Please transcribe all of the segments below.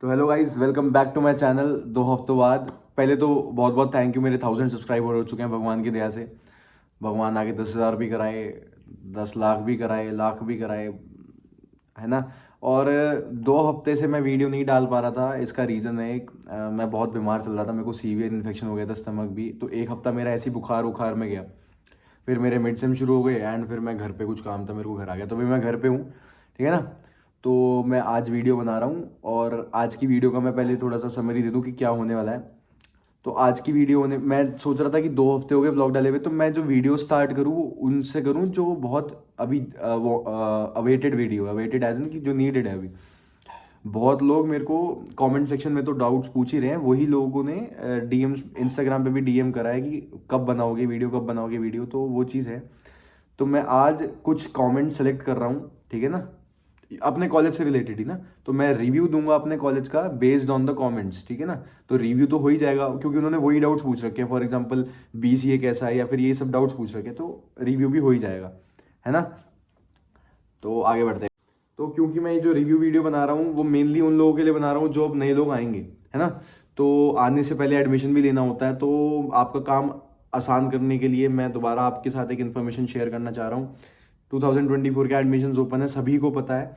तो hello guys, welcome back to my channel. 2 हफ्तों बाद पहले तो बहुत बहुत थैंक यू। मेरे 1000 सब्सक्राइबर हो चुके हैं भगवान की दया से। भगवान आगे 10,000 भी कराए, 10 लाख भी कराए, लाख भी कराए, है ना। और 2 हफ्ते से मैं वीडियो नहीं डाल पा रहा था। इसका रीज़न है एक, मैं बहुत बीमार चल रहा था। मेरे को सीवियर इन्फेक्शन हो गया था, स्टमक भी। तो 1 हफ्ता मेरा ऐसी बुखार उखार में गया। फिर मेरे मिड सेम शुरू हो गए एंड फिर मैं घर पे, कुछ काम था मेरे को, घर आ गया। तो अभी मैं घर पे हूँ, ठीक है ना। तो मैं आज वीडियो बना रहा हूँ और आज की वीडियो का मैं पहले थोड़ा सा समरी दे दूँ कि क्या होने वाला है। तो आज की वीडियो होने, मैं सोच रहा था कि 2 हफ्ते हो गए व्लॉग डाले हुए, तो मैं जो वीडियो स्टार्ट करूँ वो उनसे करूँ जो बहुत अभी वो awaited video, awaited as in कि जो नीडेड है अभी। बहुत लोग मेरे को कमेंट सेक्शन में तो डाउट्स पूछ ही रहे हैं। वही लोगों ने डीएम, इंस्टाग्राम पे भी डीएम करा है कि कब बनाओगे वीडियो, कब बनाओगे वीडियो। तो वो चीज़ है। तो मैं आज कुछ कमेंट सेलेक्ट कर रहा हूँ, ठीक है ना, अपने कॉलेज से रिलेटेड ही ना। तो मैं रिव्यू दूंगा अपने कॉलेज का बेस्ड ऑन द कमेंट्स, ठीक है ना। तो रिव्यू तो हो ही जाएगा क्योंकि उन्होंने वही डाउट्स पूछ रखे हैं। फॉर एग्जांपल बीसीए कैसा है या फिर ये सब डाउट्स पूछ रखे हैं, तो रिव्यू भी हो ही जाएगा, है ना। तो आगे बढ़ते हैं। तो क्योंकि मैं ये जो रिव्यू वीडियो बना रहा हूँ वो मेनली उन लोगों के लिए बना रहा हूँ जो अब नए लोग आएंगे, है ना। तो आने से पहले एडमिशन भी लेना होता है। तो आपका काम आसान करने के लिए मैं दोबारा आपके साथ एक इन्फॉर्मेशन शेयर करना चाह रहा हूँ। 2024 के एडमिशन ओपन है, सभी को पता है।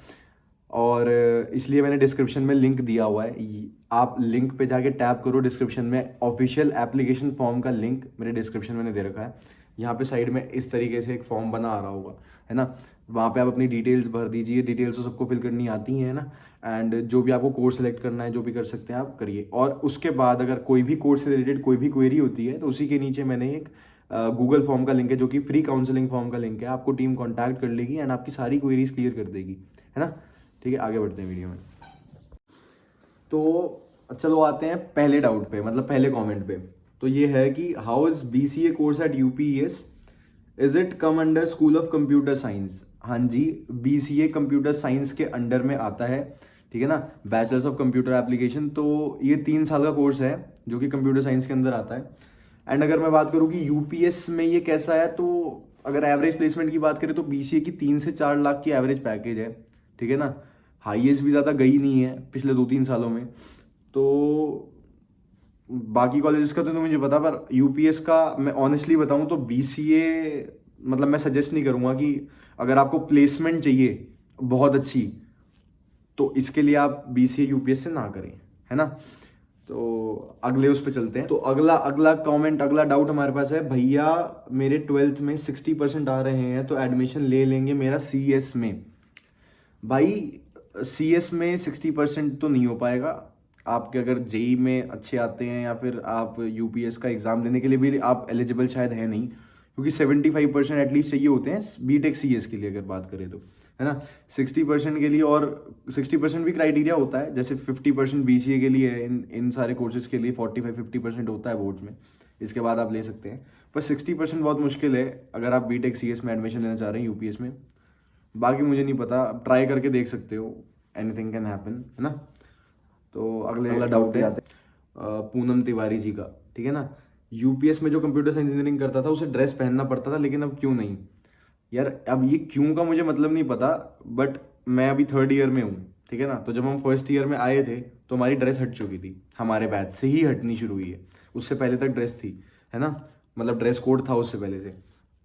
और इसलिए मैंने डिस्क्रिप्शन में लिंक दिया हुआ है। आप लिंक पे जाके टैप करो। डिस्क्रिप्शन में ऑफिशियल एप्लीकेशन फॉर्म का लिंक मेरे डिस्क्रिप्शन में दे रखा है। यहाँ पे साइड में इस तरीके से एक फॉर्म बना आ रहा होगा, है ना। वहाँ पे आप अपनी डिटेल्स भर दीजिए। डिटेल्स तो सबको फिल करनी आती हैं ना। एंड जो भी आपको कोर्स सेलेक्ट करना है, जो भी कर सकते हैं आप करिए। और उसके बाद अगर कोई भी कोर्स से रिलेटेड कोई भी क्वेरी होती है तो उसी के नीचे मैंने एक गूगल फॉर्म का लिंक है जो कि फ्री काउंसलिंग फॉर्म का लिंक है। आपको टीम कॉन्टैक्ट कर लेगी एंड आपकी सारी क्वेरीज क्लियर कर देगी, है ना। ठीक है, आगे बढ़ते हैं वीडियो में। तो चलो आते हैं पहले डाउट पे, मतलब पहले कमेंट पे। तो ये है कि how is BCA course eight UPS, is it come under school of computer science. हाँ जी, बीसीए कंप्यूटर साइंस के अंडर में आता है, ठीक है ना। Bachelors of computer application. तो ये 3 साल का कोर्स है जो कि कंप्यूटर साइंस के अंदर आता है। एंड अगर मैं बात करूँ कि यूपीएस में ये कैसा है, तो अगर एवरेज प्लेसमेंट की बात करें तो बीसीए की 3 से 4 लाख की एवरेज पैकेज है, ठीक है ना। हाईएस्ट भी ज़्यादा गई नहीं है पिछले 2-3 सालों में। तो बाकी कॉलेजेस का तो नहीं मुझे पता, पर यूपीएस का मैं ऑनेस्टली बताऊं तो बीसीए, मतलब मैं सजेस्ट नहीं करूंगा कि अगर आपको प्लेसमेंट चाहिए बहुत अच्छी, तो इसके लिए आप बीसीए यूपीएस से ना करें, है ना। तो अगले उस पर चलते हैं। तो अगला अगला कमेंट, अगला डाउट हमारे पास है, भैया मेरे 12th में 60% आ रहे हैं तो एडमिशन ले लेंगे मेरा सीएस में। भाई सीएस में 60% तो नहीं हो पाएगा। आपके अगर जेई में अच्छे आते हैं या फिर आप यूपीएस का एग्ज़ाम देने के लिए भी आप एलिजिबल शायद है नहीं, क्योंकि 75% एटलीस्ट चाहिए होते हैं बीटेक सीएस के लिए अगर बात करें तो, है ना। 60% के लिए, और 60% भी क्राइटेरिया होता है। जैसे 50% बीसीए के लिए है, इन इन सारे कोर्सेज के लिए 45-50% होता है बोर्ड्स में। इसके बाद आप ले सकते हैं। पर 60% बहुत मुश्किल है अगर आप बीटेक सीएस में एडमिशन लेना चाह रहे हैं यूपीएस में। बाकी मुझे नहीं पता, आप ट्राई करके देख सकते हो। एनीथिंग कैन हैपन, है ना। तो अगला डाउट है पूनम तिवारी जी का, ठीक है ना। यूपीएस में जो कंप्यूटर साइंस इंजीनियरिंग करता था उसे ड्रेस पहनना पड़ता था, लेकिन अब क्यों नहीं। यार अब ये क्यों का मुझे मतलब नहीं पता, बट मैं अभी 3rd ईयर में हूँ, ठीक है ना। तो जब हम फर्स्ट ईयर में आए थे तो हमारी ड्रेस हट चुकी थी, हमारे बैच से ही हटनी शुरू हुई है। उससे पहले तक ड्रेस थी, है ना। मतलब ड्रेस कोड था उससे पहले से।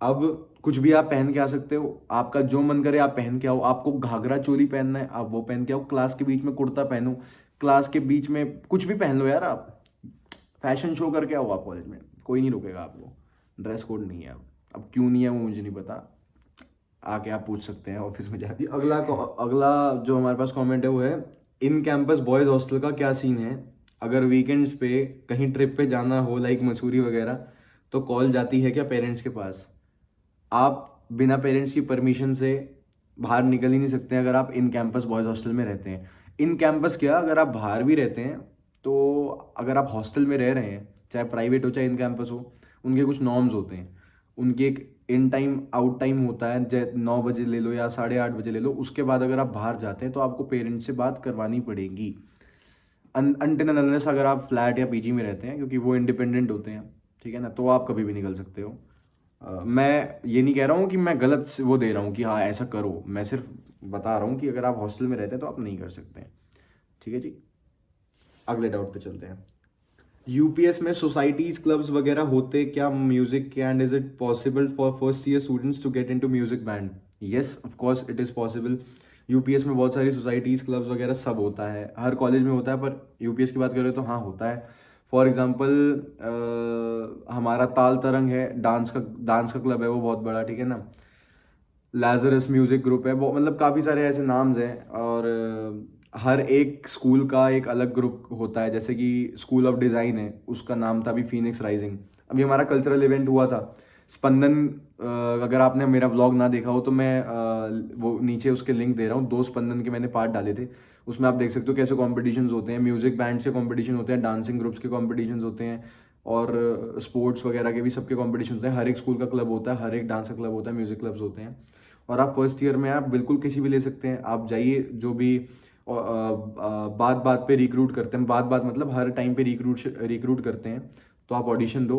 अब कुछ भी आप पहन के आ सकते हो, आपका जो मन करे आप पहन के आओ। आपको घाघरा चोली पहनना है आप वो पहन के आओ, क्लास के बीच में कुर्ता पहनो, क्लास के बीच में कुछ भी पहन लो यार। आप फैशन शो करके आओ आप कॉलेज में, कोई नहीं रोकेगा आपको। ड्रेस कोड नहीं है। अब क्यों नहीं है वो मुझे नहीं पता, आके आप पूछ सकते हैं ऑफिस में जाके। अगला जो हमारे पास कमेंट है वो है, इन कैंपस बॉयज़ हॉस्टल का क्या सीन है। अगर वीकेंड्स पे कहीं ट्रिप पे जाना हो लाइक मसूरी वगैरह, तो कॉल जाती है क्या पेरेंट्स के पास। आप बिना पेरेंट्स की परमिशन से बाहर निकल ही नहीं सकते हैं अगर आप इन कैंपस बॉयज़ हॉस्टल में रहते हैं। इन कैंपस क्या, अगर आप बाहर भी रहते हैं तो अगर आप हॉस्टल में रह रहे हैं, चाहे प्राइवेट हो चाहे इन कैंपस हो, उनके कुछ नॉर्म्स होते हैं। उनकी एक इन टाइम आउट टाइम होता है, जैसे 9 बजे ले लो या 8:30 बजे ले लो। उसके बाद अगर आप बाहर जाते हैं तो आपको पेरेंट्स से बात करवानी पड़ेगी। अनटिल एंड अनलेस अगर आप फ्लैट या पीजी में रहते हैं, क्योंकि वो इंडिपेंडेंट होते हैं, ठीक है ना, तो आप कभी भी निकल सकते हो। मैं ये नहीं कह रहा हूँ कि मैं गलत वो दे रहा हूँ कि हाँ ऐसा करो। मैं सिर्फ बता रहा हूँ कि अगर आप हॉस्टल में रहते हैं तो आप नहीं कर सकते हैं, ठीक है जी। अगले डाउट पे चलते हैं। यूपीएस में सोसाइटीज क्लब्स वगैरह होते क्या म्यूजिक के, and is it possible for first year students to get into music band? Yes, of course it is possible. UPS में बहुत सारी सोसाइटीज क्लब्स वगैरह सब होता है, हर कॉलेज में होता है, पर यूपीएस की बात करें तो हाँ होता है। फॉर एग्जांपल हमारा ताल तरंग है, डांस का क्लब है वो बहुत बड़ा, ठीक है ना। लाजरस म्यूजिक ग्रुप है, वो मतलब काफ़ी सारे ऐसे नाम्स हैं। और हर एक स्कूल का एक अलग ग्रुप होता है, जैसे कि स्कूल ऑफ डिज़ाइन है, उसका नाम था अभी फीनिक्स राइजिंग। अभी हमारा कल्चरल इवेंट हुआ था स्पंदन। अगर आपने मेरा व्लॉग ना देखा हो तो मैं वो नीचे उसके लिंक दे रहा हूँ, 2 स्पंदन के मैंने पार्ट डाले थे, उसमें आप देख सकते हो कैसे कॉम्पिटिशन्स होते हैं, म्यूजिक बैंड से कॉम्पिटिशन होते हैं, डांसिंग ग्रुप्स के कॉम्पिटिशन्स होते हैं, और स्पोर्ट्स वगैरह के भी सबके कॉम्पिटिशन होते हैं। हर एक स्कूल का क्लब होता है, हर एक डांस का क्लब होता है, म्यूजिक क्लब्स होते हैं। और आप फर्स्ट ईयर में आप बिल्कुल किसी भी ले सकते हैं, आप जाइए जो भी बात बात पे रिक्रूट करते हैं, बात बात मतलब हर टाइम पे रिक्रूट करते हैं, तो आप ऑडिशन दो,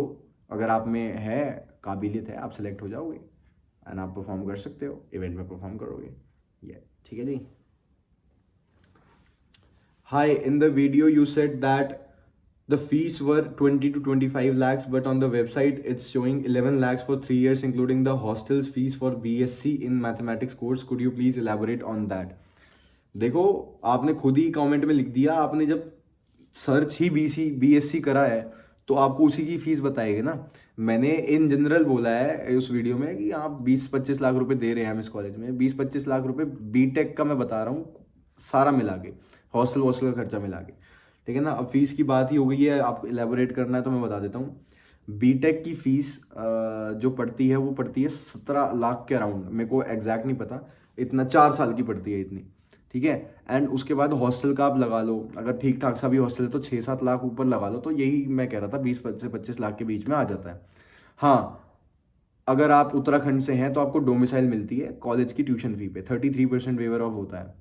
अगर आप में है काबिलियत है आप सेलेक्ट हो जाओगे, एंड आप परफॉर्म कर सकते हो, इवेंट में परफॉर्म करोगे। ये ठीक है जी। Hi, in the video you said that the fees were 20 to 25 lakhs, but on the website it's showing 11 lakhs for 3 years including the hostels fees for BSc in mathematics course. Could you please elaborate on that? देखो, आपने खुद ही comment में लिख दिया, आपने जब search ही BSc करा है तो आपको उसी की फीस बताएगी ना। मैंने इन जनरल बोला है उस वीडियो में कि आप 20-25 लाख रुपए दे रहे हैं हम इस कॉलेज में, 20-25 लाख रुपए बीटेक का मैं बता रहा हूँ, सारा मिला के, हॉस्टल का खर्चा मिला के, ठीक है ना। अब फीस की बात ही हो गई है, आपको इलेबोरेट करना है तो मैं बता देता हूँ। बीटेक की फीस जो पड़ती है वो पड़ती है 17 लाख के अराउंड, मेरे को एग्जैक्ट नहीं पता, इतना 4 साल की पड़ती है इतनी, ठीक है। एंड उसके बाद हॉस्टल का आप लगा लो, अगर ठीक ठाक सा भी हॉस्टल है तो 6-7 लाख ऊपर लगा लो, तो यही मैं कह रहा था 20 से 25 लाख के बीच में आ जाता है। हाँ, अगर आप उत्तराखंड से हैं तो आपको डोमिसाइल मिलती है कॉलेज की ट्यूशन फी पे, 33% वेवर ऑफ होता है,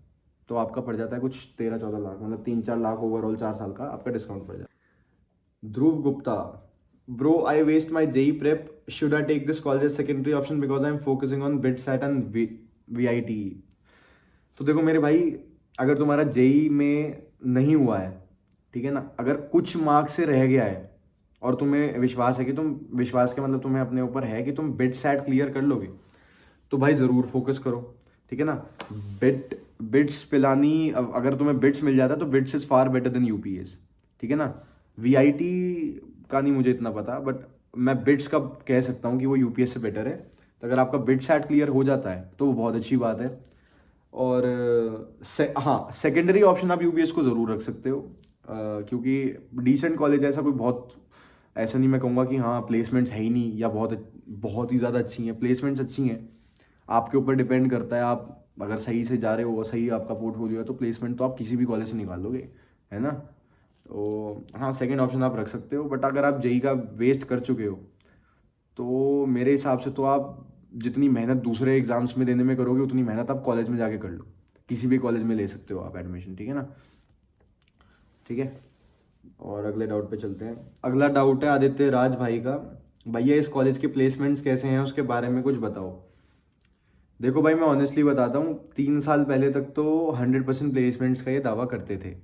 तो आपका पड़ जाता है कुछ 13-14 लाख, मतलब 3-4 लाख ओवरऑल 4 साल का आपका डिस्काउंट पड़ जाता है। Dhruv Gupta, bro I waste my JEE prep, should I take this college secondary option because I am focusing on BITSAT and VIT? तो देखो मेरे भाई, अगर तुम्हारा जेई में नहीं हुआ है, ठीक है ना, अगर कुछ मार्क्स से रह गया है और तुम्हें विश्वास है कि तुम, विश्वास के मतलब तुम्हें अपने ऊपर है कि तुम बिट सैट क्लियर कर लोगे, तो भाई ज़रूर फोकस करो, ठीक है ना। बिट्स पिलानी, अगर तुम्हें बिट्स मिल जाता है तो bits is far better than UPS, ठीक है ना। VIT का नहीं मुझे इतना पता, बट मैं बिट्स का कह सकता हूँ कि वो यूपीएस से बेटर है। तो अगर आपका बिट सैट क्लियर हो जाता है तो वो बहुत अच्छी बात है। और हाँ, सेकेंडरी ऑप्शन आप यूपीएस को ज़रूर रख सकते हो, क्योंकि डिसेंट कॉलेज है, ऐसा कोई बहुत, ऐसा नहीं मैं कहूँगा कि हाँ प्लेसमेंट्स है ही नहीं या बहुत बहुत ही ज़्यादा अच्छी हैं, प्लेसमेंट्स अच्छी हैं, आपके ऊपर डिपेंड करता है। आप अगर सही से जा रहे हो, सही आपका पोर्टफोलियो है, तो प्लेसमेंट तो आप किसी भी कॉलेज से निकाल लोगे, है ना। तो हाँ, सेकेंड ऑप्शन आप रख सकते हो, बट अगर आप जेई का वेस्ट कर चुके हो तो मेरे हिसाब से तो आप जितनी मेहनत दूसरे एग्जाम्स में देने में करोगे उतनी मेहनत आप कॉलेज में जाके कर लो, किसी भी कॉलेज में ले सकते हो आप एडमिशन, ठीक है ना। ठीक है, और अगले डाउट पे चलते हैं। अगला डाउट है आदित्य राज भाई का, भैया इस कॉलेज के प्लेसमेंट्स कैसे हैं उसके बारे में कुछ बताओ। देखो भाई, मैं ऑनेस्टली बताता हूँ, 3 साल पहले तक तो 100% प्लेसमेंट्स का ये दावा करते थे,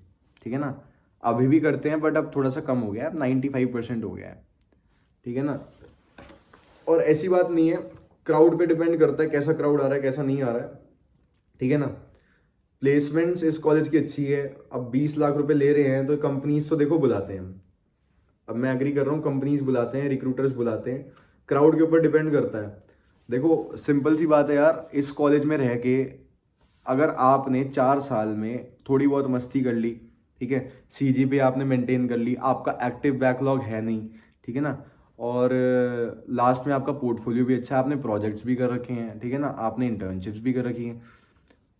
ठीक है ना। अभी भी करते हैं, बट अब थोड़ा सा कम हो गया है, अब 95% हो गया है, ठीक है ना। और ऐसी बात नहीं है, क्राउड पे डिपेंड करता है कैसा क्राउड आ रहा है कैसा नहीं आ रहा है, ठीक है ना। प्लेसमेंट्स इस कॉलेज की अच्छी है, अब 20 लाख रुपए ले रहे हैं तो कंपनीज तो देखो बुलाते हैं, अब मैं एग्री कर रहा हूँ, कंपनीज बुलाते हैं, रिक्रूटर्स बुलाते हैं, क्राउड के ऊपर डिपेंड करता है। देखो सिंपल सी बात है यार, इस कॉलेज में रह के अगर आपने 4 साल में थोड़ी बहुत मस्ती कर ली, ठीक है, CGPA आपने मेंटेन कर ली, आपका एक्टिव बैकलॉग है नहीं, ठीक है ना, और लास्ट में आपका पोर्टफोलियो भी अच्छा है, आपने प्रोजेक्ट्स भी कर रखे हैं, ठीक है ना, आपने इंटर्नशिप्स भी कर रखी हैं,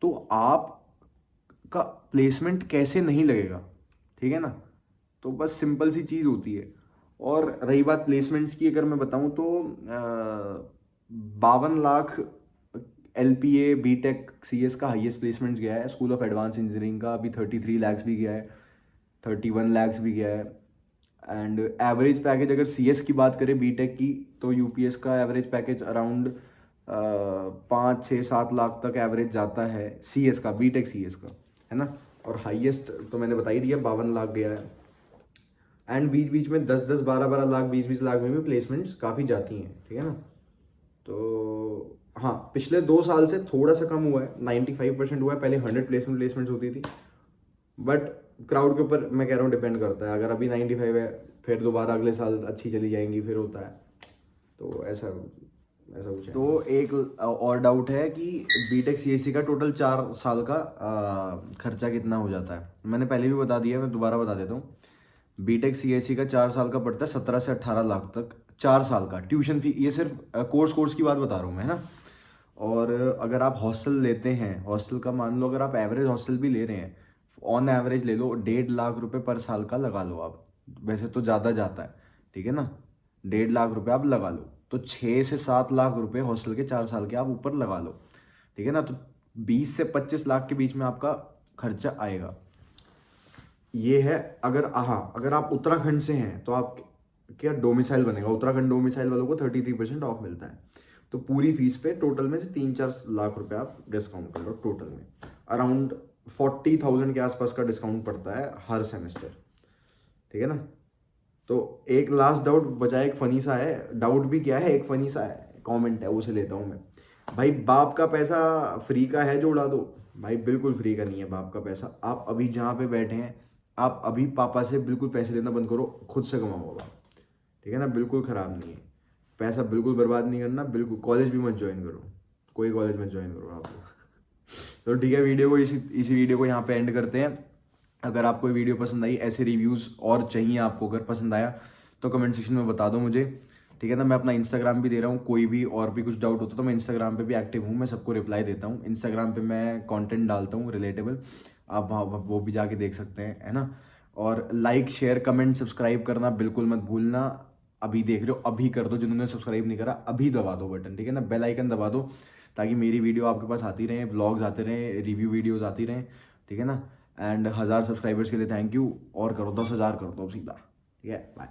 तो आपका प्लेसमेंट कैसे नहीं लगेगा, ठीक है ना। तो बस सिंपल सी चीज़ होती है। और रही बात प्लेसमेंट्स की, अगर मैं बताऊं तो 52 लाख LPA BTech CS का हाईएस्ट प्लेसमेंट गया है, स्कूल ऑफ एडवांस इंजीनियरिंग का अभी 33 लैक्स भी गया है, 31 लैक्स भी गया है। एंड एवरेज पैकेज अगर CS की बात करें BTech की, तो UPS का एवरेज पैकेज अराउंड 5-6-7 लाख तक एवरेज जाता है, CS का, BTech CS का, है ना। और हाईएस्ट तो मैंने बता ही दिया, 52 लाख गया है। एंड बीच बीच में 10-10, 12-12 लाख, 20-20 लाख में भी प्लेसमेंट्स काफ़ी जाती हैं, ठीक है ना। तो हाँ, पिछले 2 साल से थोड़ा सा कम हुआ है, 95% हुआ है। पहले 100 प्लेसमेंट्स होती थी, बट क्राउड के ऊपर मैं कह रहा हूँ डिपेंड करता है। अगर अभी 95 है, फिर दोबारा अगले साल अच्छी चली जाएंगी, फिर होता है। तो ऐसा ऐसा कुछ है। तो एक और डाउट है कि बीटेक सीएससी का टोटल 4 साल का खर्चा कितना हो जाता है। मैंने पहले भी बता दिया, मैं दोबारा बता देता हूँ। बीटेक सीएससी का 4 साल का पड़ता है 17 से 18 लाख तक, 4 साल का ट्यूशन फी। ये सिर्फ कोर्स की बात बता रहा हूँ मैं, है ना। और अगर आप हॉस्टल लेते हैं, हॉस्टल का मान लो अगर आप एवरेज हॉस्टल भी ले रहे हैं, ऑन एवरेज ले लो 1.5 लाख रुपए पर साल का लगा लो आप। वैसे तो ज़्यादा जाता है, ठीक है ना। 1.5 लाख रुपए आप लगा लो, तो 6 से 7 लाख रुपए हॉस्टल के 4 साल के आप ऊपर लगा लो, ठीक है ना। तो 20 से 25 लाख के बीच में आपका खर्चा आएगा। ये है। अगर आप उत्तराखंड से हैं तो आप क्या डोमिसाइल बनेगा, उत्तराखंड डोमिसाइल वालों को 33% ऑफ मिलता है। तो पूरी फीस पे टोटल में से 3-4 लाख रुपए आप डिस्काउंट कर लो। टोटल में अराउंड 40,000 के आसपास का डिस्काउंट पड़ता है हर सेमेस्टर, ठीक है ना। तो एक लास्ट डाउट बचा, एक फनी सा है। डाउट भी क्या है, एक फनी सा है, कमेंट है, उसे लेता हूँ मैं। भाई बाप का पैसा फ्री का है जो उड़ा दो। भाई बिल्कुल फ्री का नहीं है बाप का पैसा। आप अभी जहाँ पे बैठे हैं, आप अभी पापा से बिल्कुल पैसे लेना बंद करो, खुद से कमाओ बाप, ठीक है ना। बिल्कुल ख़राब नहीं है पैसा, बिल्कुल बर्बाद नहीं करना। बिल्कुल कॉलेज भी मत ज्वाइन करो, कोई कॉलेज मत ज्वाइन करो आप। तो ठीक है, वीडियो को इसी वीडियो को यहाँ पे एंड करते हैं। अगर आपको ये वीडियो पसंद आई, ऐसे रिव्यूज़ और चाहिए आपको, अगर पसंद आया तो कमेंट सेक्शन में बता दो मुझे, ठीक है ना। मैं अपना इंस्टाग्राम भी दे रहा हूँ, कोई भी और भी कुछ डाउट होता तो मैं इंस्टाग्राम पे भी एक्टिव हूँ, मैं सबको रिप्लाई देता हूँ। इंस्टाग्राम पे मैं कंटेंट डालता हूँ रिलेटेबल, आप वहाँ वो भी जाके देख सकते हैं, है ना। और लाइक, शेयर, कमेंट, सब्सक्राइब करना बिल्कुल मत भूलना। अभी देख रहे हो, अभी कर दो। जिन्होंने सब्सक्राइब नहीं करा अभी दबा दो बटन, ठीक है ना। बेल आइकन दबा दो ताकि मेरी वीडियो आपके पास आती रहे, व्लॉग्स आते रहें, रिव्यू वीडियोज़ आती रहें, ठीक है ना। एंड 1000 सब्सक्राइबर्स के लिए थैंक यू। और करो 10,000 कर दो अब सीधा, ठीक है। बाय।